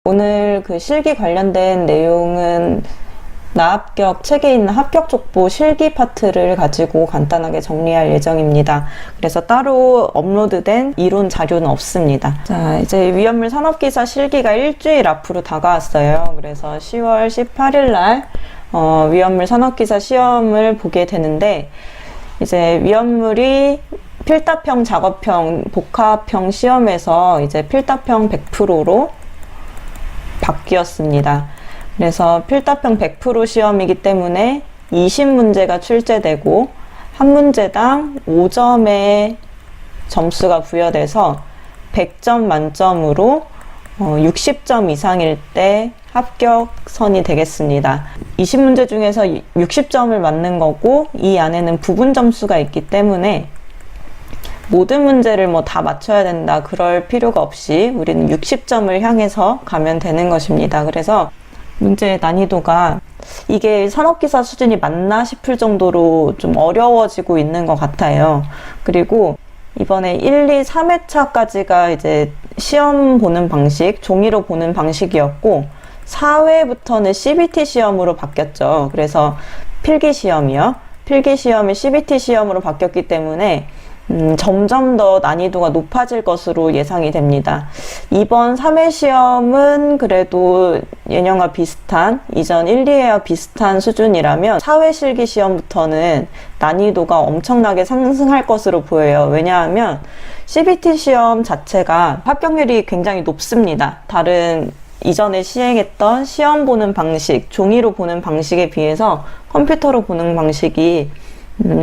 오늘 그 실기 관련된 내용은 나합격 책에 있는 합격족보 실기 파트를 가지고 간단하게 정리할 예정입니다. 그래서 따로 업로드된 이론 자료는 없습니다. 자, 이제 위험물 산업기사 실기가 일주일 앞으로 다가왔어요. 그래서 10월 18일 날 위험물 산업기사 시험을 보게 되는데, 이제 위험물이 필답형, 작업형, 복합형 시험에서 이제 필답형 100%로 바뀌었습니다. 그래서 필답형 100% 시험이기 때문에 20문제가 출제되고 한 문제당 5점의 점수가 부여돼서 100점 만점으로 60점 이상일 때 합격선이 되겠습니다. 20문제 중에서 60점을 맞는 거고, 이 안에는 부분 점수가 있기 때문에 모든 문제를 뭐 다 맞춰야 된다, 그럴 필요가 없이 우리는 60점을 향해서 가면 되는 것입니다. 그래서 문제의 난이도가 이게 산업기사 수준이 맞나 싶을 정도로 좀 어려워지고 있는 것 같아요. 그리고 이번에 1, 2, 3회차까지가 이제 시험 보는 방식, 종이로 보는 방식이었고, 4회부터는 CBT 시험으로 바뀌었죠. 그래서 필기시험이요. 필기시험이 CBT 시험으로 바뀌었기 때문에 점점 더 난이도가 높아질 것으로 예상이 됩니다. 이번 3회 시험은 그래도 예년과 비슷한, 이전 1, 2회와 비슷한 수준이라면 4회 실기 시험부터는 난이도가 엄청나게 상승할 것으로 보여요. 왜냐하면 CBT 시험 자체가 합격률이 굉장히 높습니다. 다른 이전에 시행했던 시험 보는 방식, 종이로 보는 방식에 비해서 컴퓨터로 보는 방식이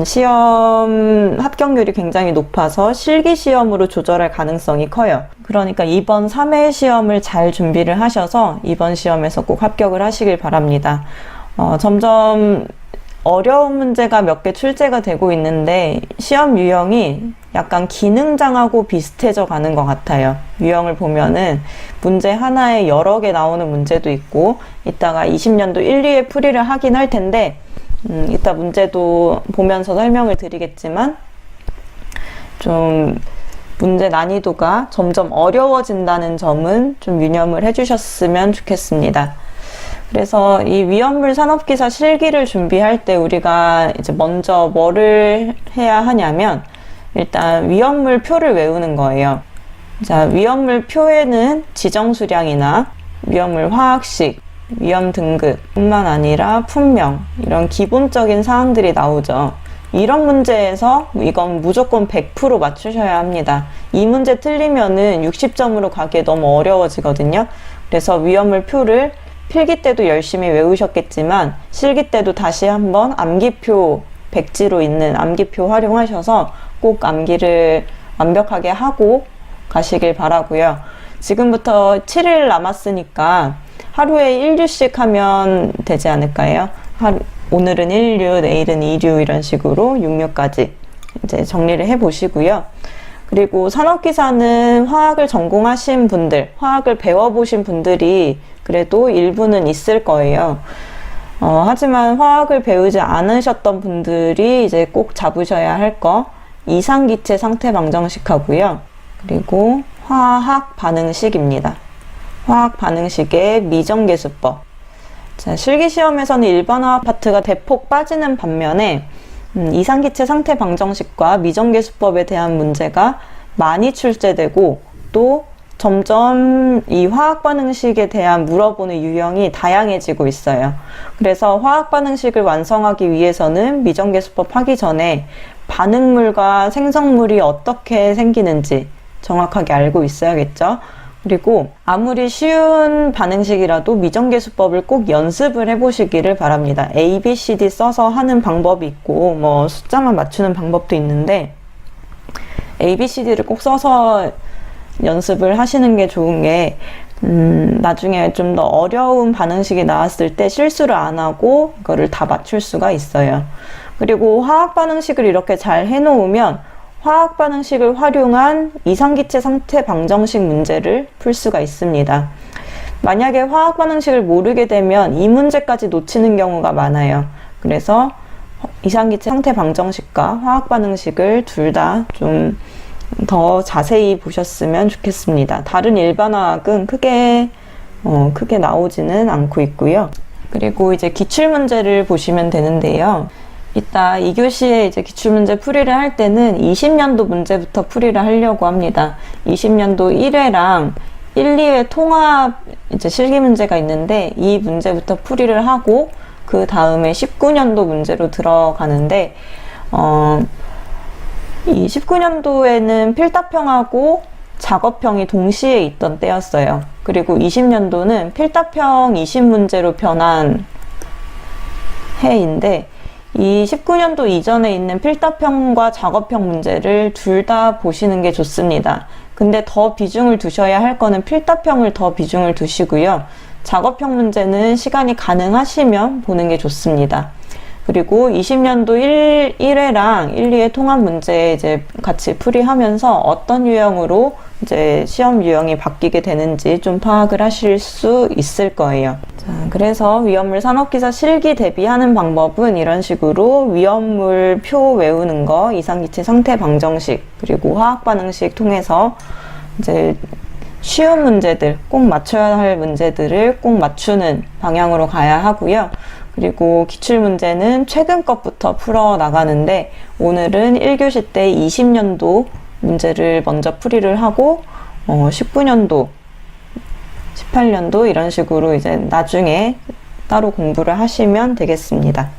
시험 합격률이 굉장히 높아서 실기 시험으로 조절할 가능성이 커요. 그러니까 이번 3회 시험을 잘 준비를 하셔서 이번 시험에서 꼭 합격을 하시길 바랍니다. 점점 어려운 문제가 몇 개 출제가 되고 있는데 시험 유형이 약간 기능장하고 비슷해져 가는 것 같아요. 유형을 보면은 문제 하나에 여러 개 나오는 문제도 있고, 이따가 20년도 1, 2회 풀이를 하긴 할 텐데 이따 문제도 보면서 설명을 드리겠지만, 좀 문제 난이도가 점점 어려워진다는 점은 좀 유념을 해주셨으면 좋겠습니다. 그래서 이 위험물 산업기사 실기를 준비할 때 우리가 이제 먼저 뭐를 해야 하냐면, 일단 위험물 표를 외우는 거예요. 자, 위험물 표에는 지정수량이나 위험물 화학식, 위험 등급 뿐만 아니라 품명, 이런 기본적인 사항들이 나오죠. 이런 문제에서 이건 무조건 100% 맞추셔야 합니다. 이 문제 틀리면은 60점으로 가기에 너무 어려워지거든요. 그래서 위험물 표를 필기 때도 열심히 외우셨겠지만 실기 때도 다시 한번 암기표, 백지로 있는 암기표 활용하셔서 꼭 암기를 완벽하게 하고 가시길 바라고요. 지금부터 7일 남았으니까 하루에 1류씩 하면 되지 않을까요? 오늘은 1류, 내일은 2류, 이런 식으로 6류까지 이제 정리를 해 보시고요. 그리고 산업기사는 화학을 전공하신 분들, 화학을 배워보신 분들이 그래도 일부는 있을 거예요. 하지만 화학을 배우지 않으셨던 분들이 이제 꼭 잡으셔야 할 거, 이상기체 상태 방정식 하고요. 그리고 화학 반응식입니다. 화학 반응식의 미정계수법. 자, 실기시험에서는 일반화학 파트가 대폭 빠지는 반면에 이상기체 상태 방정식과 미정계수법에 대한 문제가 많이 출제되고, 또 점점 이 화학 반응식에 대한 물어보는 유형이 다양해지고 있어요. 그래서 화학 반응식을 완성하기 위해서는 미정계수법 하기 전에 반응물과 생성물이 어떻게 생기는지 정확하게 알고 있어야겠죠. 그리고 아무리 쉬운 반응식이라도 미정계수법을 꼭 연습을 해보시기를 바랍니다. A, B, C, D 써서 하는 방법이 있고, 뭐 숫자만 맞추는 방법도 있는데, A, B, C, D를 꼭 써서 연습을 하시는 게 좋은 게, 나중에 좀 더 어려운 반응식이 나왔을 때 실수를 안 하고 그거를 다 맞출 수가 있어요. 그리고 화학 반응식을 이렇게 잘 해놓으면 화학 반응식을 활용한 이상기체 상태 방정식 문제를 풀 수가 있습니다. 만약에 화학 반응식을 모르게 되면 이 문제까지 놓치는 경우가 많아요. 그래서 이상기체 상태 방정식과 화학 반응식을 둘 다 좀 더 자세히 보셨으면 좋겠습니다. 다른 일반화학은 크게 크게 나오지는 않고 있고요. 그리고 이제 기출문제를 보시면 되는데요. 이따 2교시에 이제 기출문제 풀이를 할 때는 20년도 문제부터 풀이를 하려고 합니다. 20년도 1회랑 1, 2회 통합 이제 실기 문제가 있는데 이 문제부터 풀이를 하고 그 다음에 19년도 문제로 들어가는데 이 19년도에는 필답형하고 작업형이 동시에 있던 때였어요. 그리고 20년도는 필답형 20문제로 변한 해인데 이 19년도 이전에 있는 필답형과 작업형 문제를 둘 다 보시는 게 좋습니다. 근데 더 비중을 두셔야 할 거는 필답형을 더 비중을 두시고요. 작업형 문제는 시간이 가능하시면 보는 게 좋습니다. 그리고 20년도 1회랑 1, 2회 통합 문제 이제 같이 풀이하면서 어떤 유형으로 이제 시험 유형이 바뀌게 되는지 좀 파악을 하실 수 있을 거예요. 자, 그래서 위험물 산업기사 실기 대비하는 방법은 이런 식으로 위험물 표 외우는 거, 이상기체 상태 방정식, 그리고 화학 반응식 통해서 이제 쉬운 문제들, 꼭 맞춰야 할 문제들을 꼭 맞추는 방향으로 가야 하고요. 그리고 기출문제는 최근 것부터 풀어 나가는데 오늘은 1교시 때 20년도 문제를 먼저 풀이를 하고 19년도, 18년도 이런 식으로 이제 나중에 따로 공부를 하시면 되겠습니다.